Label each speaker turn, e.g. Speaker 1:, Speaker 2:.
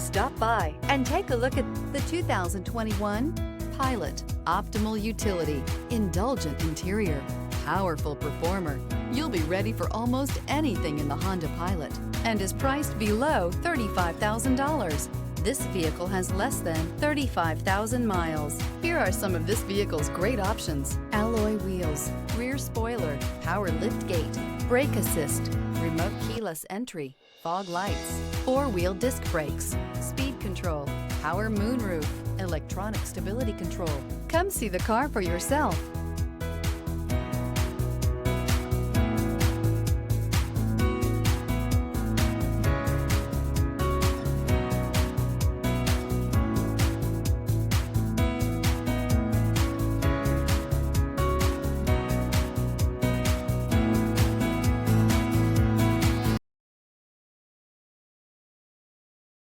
Speaker 1: Stop by and take a look at the 2021 Pilot. Optimal utility, indulgent interior, powerful performer. You'll be ready for almost anything in the Honda Pilot and is priced below $35,000. This vehicle has less than 35,000 miles. Here are some of this vehicle's great options: alloy wheels, rear spoiler, power liftgate, brake assist, remote keyless entry, fog lights, four-wheel disc brakes, speed control, power moonroof, electronic stability control. Come see the car for yourself.